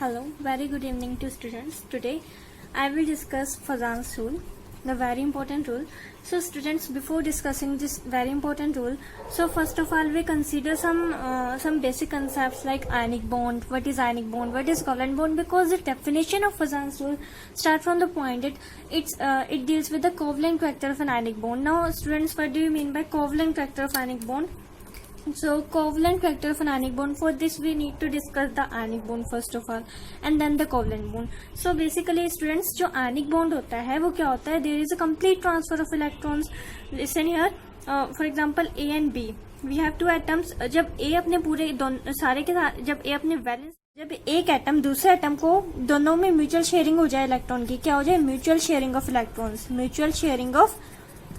Hello, very good evening to students. Today I will discuss Fazan's rule, the very important rule. So students, before discussing this very important rule, so first of all we consider some basic concepts like ionic bond, what is ionic bond, what is covalent bond, because the definition of Fazan's rule start from the point it deals with the covalent character of an ionic bond. Now students, what do you mean by covalent character of ionic bond? So covalent character of an ionic bond, for this we need to discuss the ionic bond first of all and then the covalent bond. So basically students, जो ionic bond होता है वो क्या होता है, there is a complete transfer of electrons. Listen here, for example A and B, we have two atoms. जब A अपने पूरे सारे के साथ, जब A अपने वैलेंस, जब एक एटम दूसरे एटम को दोनों में म्यूचुअल शेयरिंग हो जाए इलेक्ट्रॉन की, क्या हो जाए, mutual sharing of electrons, mutual sharing of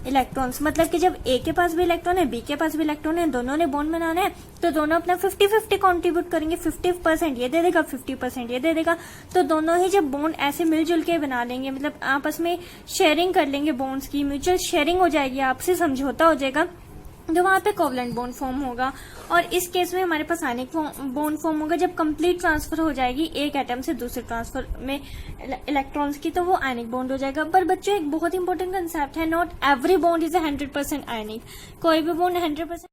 electrons, मतलब कि जब ए के पास भी इलेक्ट्रॉन है, बी के पास भी इलेक्ट्रॉन है, दोनों ने बॉन्ड बनाना है, तो दोनों अपना 50-50 कंट्रीब्यूट करेंगे. 50% ये दे देगा, 50% ये दे देगा, तो दोनों ही जब बॉन्ड ऐसे मिलजुल के बना लेंगे, मतलब आपस में शेयरिंग कर लेंगे बॉन्ड्स की, म्यूचुअल शेयरिंग हो जाएगी, आपसे समझौता हो जाएगा, तो वहां पे कोवलेंट बॉन्ड फॉर्म होगा. और इस केस में हमारे पास आयनिक बॉन्ड फॉर्म होगा जब कंप्लीट ट्रांसफर हो जाएगी एक एटम से दूसरे ट्रांसफर में इलेक्ट्रॉन्स की, तो वो आयनिक बॉन्ड हो जाएगा. पर बच्चों एक बहुत इंपॉर्टेंट कंसेप्ट है, नॉट एवरी बॉन्ड इज 100% आयनिक. कोई भी बॉन्ड 100%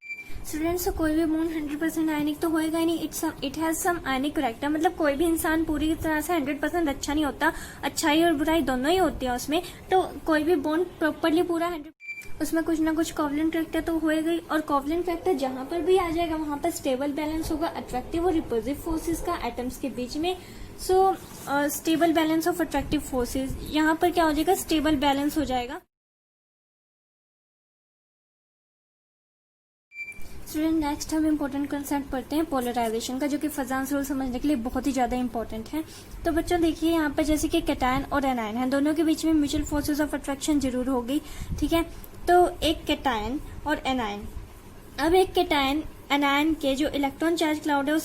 स्टूडेंट्स, कोई भी बॉन्ड 100% आयनिक तो होएगा ही नहीं. It has some ionic character, मतलब कोई भी इंसान पूरी तरह से 100% अच्छा नहीं होता, अच्छाई और बुराई दोनों ही होती है उसमें. तो कोई भी बॉन्ड प्रॉपरली पूरा 100, उसमें कुछ ना कुछ कोवलेंट करैक्टर तो होएगा ही. और कोवलेंट करैक्टर जहां पर भी आ जाएगा वहां पर स्टेबल बैलेंस होगा अट्रैक्टिव और रिपल्सिव फोर्सेस का एटम्स के बीच में. सो stable balance of attractive forces, यहाँ पर क्या हो जाएगा, स्टेबल बैलेंस हो जाएगा. स्टूडेंट नेक्स्ट हम इम्पोर्टेंट कंसेप्ट पढ़ते हैं पोलराइजेशन का, जो कि फजांस रूल समझने के लिए बहुत ही ज्यादा इंपॉर्टेंट है. तो बच्चों देखिए यहाँ पर जैसे कि कैटायन और एनायन है, दोनों के बीच में म्यूचुअल फोर्सेस ऑफ अट्रैक्शन जरूर होगी. ठीक है, तो एक कैटायन और एनायन, अब एक कैटायन एनायन के जो इलेक्ट्रॉन चार्ज क्लाउड है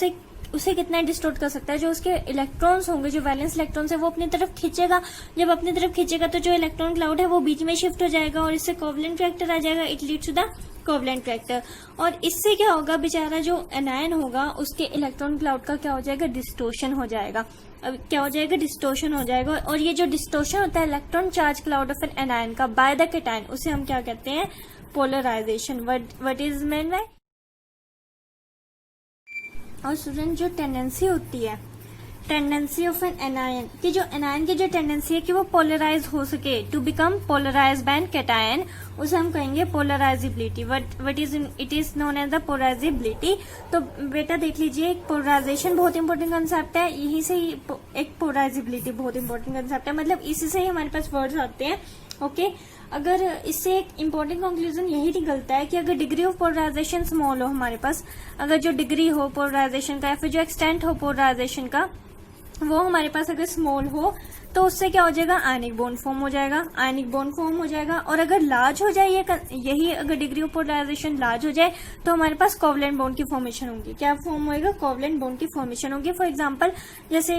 उसे कितना डिस्टोर्ट कर सकता है. जो उसके इलेक्ट्रॉन्स होंगे, जो वैलेंस इलेक्ट्रॉन्स है, वो अपनी तरफ खींचेगा. जब अपनी तरफ खींचेगा तो जो इलेक्ट्रॉन क्लाउड है वो बीच में शिफ्ट हो जाएगा और इससे कोवलेंट करैक्टर आ जाएगा. It leads to the covalent character. और इससे क्या होगा, बेचारा जो एनायन होगा उसके इलेक्ट्रॉन क्लाउड का क्या हो जाएगा, डिस्टोर्शन हो जाएगा. अब क्या हो जाएगा, डिस्टोर्शन हो जाएगा. और ये जो डिस्टोर्शन होता है electron charge cloud of an anion का बाय द कैटायन, उसे हम क्या कहते हैं, polarisation. What is mean by. और स्टूडेंट जो टेंडेंसी होती है, टेंडेंसी ऑफ एन एनायन की, जो एनायन की जो टेंडेंसी है कि वो पोलराइज हो सके, to become polarise by an cation, उसे हम कहेंगे polarisability. What is it is known as the polarisability. तो बेटा देख लीजिए, एक पोलराइजेशन बहुत इंपॉर्टेंट कंसेप्ट है, यही से ही एक पोलराइजिबिलिटी बहुत इंपॉर्टेंट कंसेप्ट है, मतलब इसी से ही हमारे पास वर्ड्स आते हैं. ओके, अगर इससे एक इम्पोर्टेंट कंक्लूजन यही निकलता है कि अगर डिग्री ऑफ पोलराइजेशन स्मॉल हो हमारे पास, अगर जो डिग्री हो पोलराइजेशन का या फिर जो एक्सटेंट हो पोलराइजेशन का वो हमारे पास अगर स्मॉल हो, तो उससे क्या हो जाएगा, आयनिक बॉन्ड फॉर्म हो जाएगा, आयनिक बॉन्ड फॉर्म हो जाएगा. और अगर लार्ज हो जाए यही अगर डिग्री ऑफ पोलराइजेशन लार्ज हो जाए तो हमारे पास कोवलेंट बॉन्ड की फॉर्मेशन होगी. क्या फॉर्म होएगा, कोवलेंट बॉन्ड की फॉर्मेशन होगी. फॉर एग्जांपल जैसे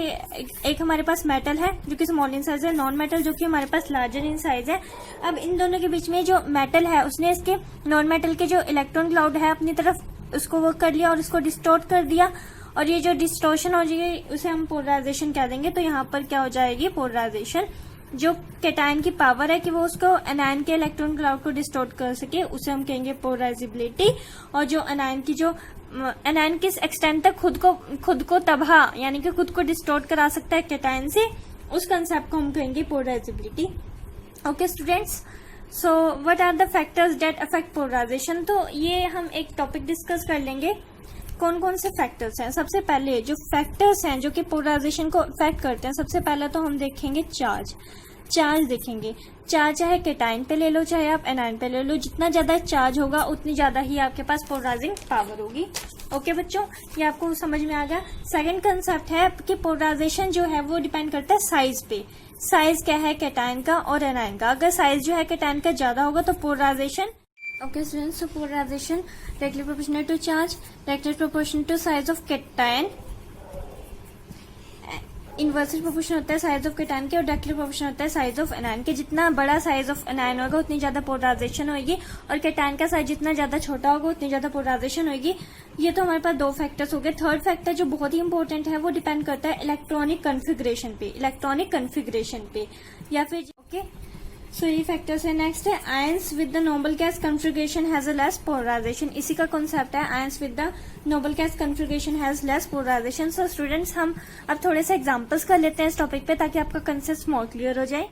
एक हमारे पास मेटल है जो कि स्मॉल इन साइज है, नॉन मेटल जो कि हमारे पास लार्जर इन साइज है. अब इन दोनों के बीच में जो मेटल है उसने इसके नॉन मेटल के जो इलेक्ट्रॉन क्लाउड है अपनी तरफ उसको वर्क कर लिया और उसको डिस्टोर्ट कर दिया, और ये जो डिस्टोर्शन हो जाएगी उसे हम पोलराइजेशन कह देंगे. तो यहाँ पर क्या हो जाएगी, पोलराइजेशन. जो कैटायन की पावर है कि वो उसको एनायन के इलेक्ट्रॉन क्लाउड को डिस्टोर्ट कर सके, उसे हम कहेंगे पोलराइजिबिलिटी. और जो एनायन की जो एनायन किस एक्सटेंट तक खुद को तबाह यानी कि खुद को डिस्टोर्ट करा सकता है कैटायन से, उस कंसेप्ट को हम कहेंगे polarisability. Okay students, so what are the factors that affect polarisation. तो ये हम एक टॉपिक डिस्कस कर लेंगे, कौन कौन से फैक्टर्स हैं. सबसे पहले जो फैक्टर्स हैं जो कि पोलराइजेशन को अफेक्ट करते हैं, सबसे पहले तो हम देखेंगे चार्ज देखेंगे. चार्ज चाहे कैटायन पे ले लो चाहे आप एनायन पे ले लो, जितना ज्यादा चार्ज होगा उतनी ज्यादा ही आपके पास पोलराइजिंग पावर होगी. ओके बच्चों, ये आपको समझ में आ गया. सेकंड कंसेप्ट है कि पोलराइजेशन जो है वो डिपेंड करता है साइज पे. साइज क्या है कैटायन का और एनायन का. अगर साइज जो है कैटायन का ज्यादा होगा तो polarisation. Okay students, so polarization directly proportional to charge, directly proportional to size of cation. Inversely proportional होता है साइज ऑफ केटायन के और डायरेक्टली प्रोपोर्शनल होता है साइज ऑफ एनायन के। जितना बड़ा साइज ऑफ एनायन होगा उतनी ज्यादा पोलराइजेशन होगी और केटायन का साइज जितना ज्यादा छोटा होगा उतनी ज्यादा पोलराइजेशन होगी। ये तो हमारे पास दो फैक्टर्स हो गए। थर्ड फैक्टर जो बहुत ही इंपॉर्टेंट है वो डिपेंड करता है इलेक्ट्रॉनिक कन्फिग्रेशन पे या फिर ओके। सो ये फैक्टर्स है। नेक्स्ट है ions with the noble gas configuration has a less polarisation. इसी का कॉन्सेप्ट है ions with the noble gas configuration has less polarisation. So students हम अब थोड़े से एग्जांपल्स कर लेते हैं इस टॉपिक पे ताकि आपका कंसेप्ट मोर क्लियर हो जाए।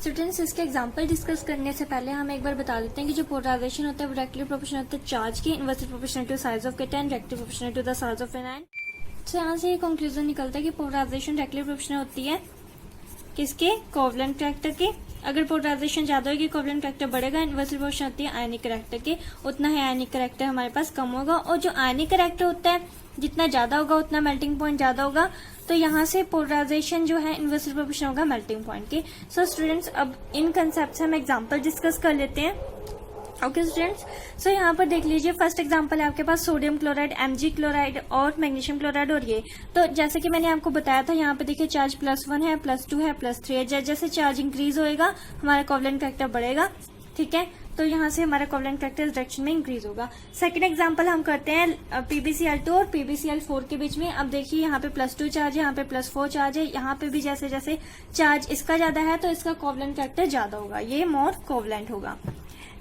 स्टूडेंट्स इसके एग्जांपल डिस्कस करने से पहले हम एक बार बता देते हैं कि जो पोलराइजेशन होता है वो डायरेक्टली प्रोपोर्शनल होता है चार्ज की, inversely proportional to size of cation, directly proportional to the size of anion. तो यहाँ से ये कंक्लूजन निकलता है कि पोलराइजेशन डायरेक्टली प्रोपोर्शनल होती है किसके, कोवलेंट कैरेक्टर के। अगर पोलराइजेशन ज्यादा होगी कोवलेंट कैरेक्टर बढ़ेगा। इनवर्सली प्रोपोर्शनल होती है आयनिक कैरेक्टर के, उतना ही आयनिक कैरेक्टर हमारे पास कम होगा। और जो आयनिक कैरेक्टर होता है जितना ज्यादा होगा उतना मेल्टिंग पॉइंट ज्यादा होगा। तो यहाँ से पोलराइजेशन जो है इनवर्सली प्रोपोर्शनल होगा मेल्टिंग पॉइंट के। सो स्टूडेंट्स अब इन कंसेप्ट से हम एग्जाम्पल डिस्कस कर लेते हैं। ओके स्टूडेंट्स, सो यहाँ पर देख लीजिए फर्स्ट एग्जांपल है आपके पास सोडियम क्लोराइड, Mg क्लोराइड और मैग्नीशियम क्लोराइड। और ये तो जैसे कि मैंने आपको बताया था यहाँ पे देखिए चार्ज +1 है, +2 है, +3 है। जैसे चार्ज इंक्रीज होएगा हमारा कोवलेंट कैरेक्टर बढ़ेगा, ठीक है। तो यहाँ से हमारा कोवलेंट कैरेक्टर इस डायरेक्शन में इंक्रीज होगा। सेकंड एग्जांपल हम करते हैं PbCl2 और PbCl4 के बीच में। अब देखिए यहाँ पे +2 चार्ज है, यहाँ पे +4 चार्ज है। यहाँ पे भी जैसे जैसे चार्ज इसका ज्यादा है तो इसका कोवलेंट कैरेक्टर ज्यादा होगा, ये मोर कोवलेंट होगा।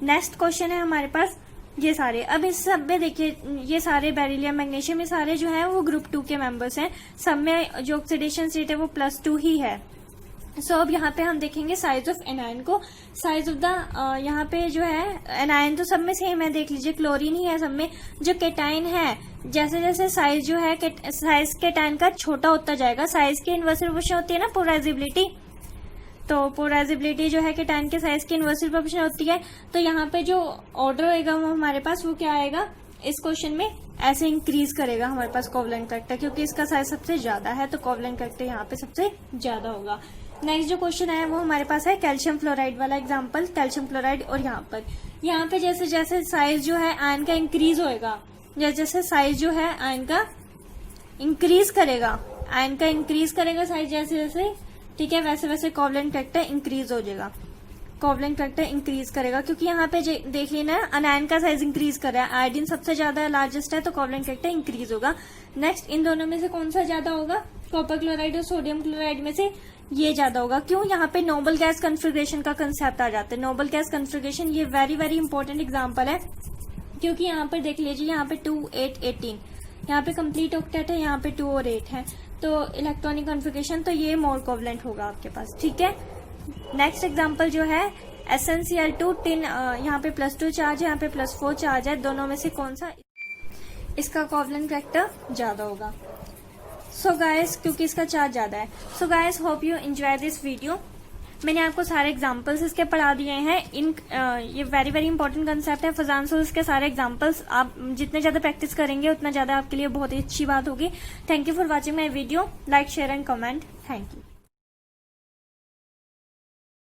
नेक्स्ट क्वेश्चन है हमारे पास ये सारे। अब इस सब में देखिए ये सारे बेरिलियम, मैग्नीशियम, ये सारे जो है वो ग्रुप 2 के मेंबर्स हैं। सब में जो ऑक्सीडेशन स्टेट है वो +2 ही है। सो अब यहाँ पे हम देखेंगे साइज ऑफ एनायन को। साइज ऑफ द यहाँ पे जो है एनायन तो सब में सेम है, देख लीजिए क्लोरीन ही है सब में। जो केटायन है जैसे जैसे साइज जो है साइज केटायन का छोटा होता जाएगा। साइज की इनवर्सली प्रोपोर्शनल होती है ना पोलराइजेबिलिटी, तो पोलराइजेबिलिटी जो है केटायन के साइज की इनवर्सली प्रोपोर्शनल होती है। तो यहाँ पे जो ऑर्डर होगा वो हमारे पास वो क्या आएगा इस क्वेश्चन में, ऐसे इंक्रीज करेगा हमारे पास कोवलेंट कैरेक्टर, क्योंकि इसका साइज सबसे ज्यादा है तो कोवलेंट कैरेक्टर यहाँ पे सबसे ज्यादा होगा। नेक्स्ट जो क्वेश्चन है वो हमारे पास है कैल्शियम फ्लोराइड वाला एग्जाम्पल, कैल्शियम क्लोराइड। और यहाँ पे जैसे जैसे साइज जो है आयन का इंक्रीज होएगा, जैसे जैसे साइज जो है आयन का इंक्रीज करेगा साइज जैसे जैसे, ठीक है, वैसे वैसे कोवलेंट कैरेक्टर इंक्रीज हो जाएगा। कोवलेंट कैरेक्टर इंक्रीज करेगा क्योंकि यहाँ पे देख लेना अनायन का साइज इंक्रीज कर रहा है, आयोडीन सबसे ज्यादा लार्जेस्ट है तो कोवलेंट कैरेक्टर इंक्रीज होगा। नेक्स्ट इन दोनों में से कौन सा ज्यादा होगा, कॉपर क्लोराइड और सोडियम क्लोराइड में से ये ज्यादा होगा। क्यों, यहाँ पे नोबल गैस कन्फिग्रेशन का कंसेप्ट आ जाता है। नोबल गैस कन्फिग्रेशन ये वेरी वेरी इंपॉर्टेंट एग्जाम्पल है, क्योंकि यहाँ पर देख लीजिए यहाँ पे 2, 8, 18, यहाँ पे कंप्लीट ऑक्टेट है, यहाँ पे 2 और 8 है। तो इलेक्ट्रॉनिक कॉन्फ़िगरेशन तो ये मोर कोवलेंट होगा आपके पास, ठीक है। नेक्स्ट एग्जांपल जो है SnCl2 टिन, यहाँ पे +2 चार्ज है, यहाँ पे +4 चार्ज है। दोनों में से कौन सा इसका कोवलेंट कैरेक्टर ज्यादा होगा। सो गाइस क्योंकि इसका चार्ज ज्यादा है। So guys hope you enjoy this video. मैंने आपको सारे एग्जाम्पल्स इसके पढ़ा दिए हैं। ये वेरी वेरी इंपॉर्टेंट कंसेप्ट है फजानसोल्स के सारे एग्जाम्पल्स। आप जितने ज्यादा प्रैक्टिस करेंगे उतना ज्यादा आपके लिए बहुत ही अच्छी बात होगी। Thank you for watching my video. Like, share and comment. Thank you.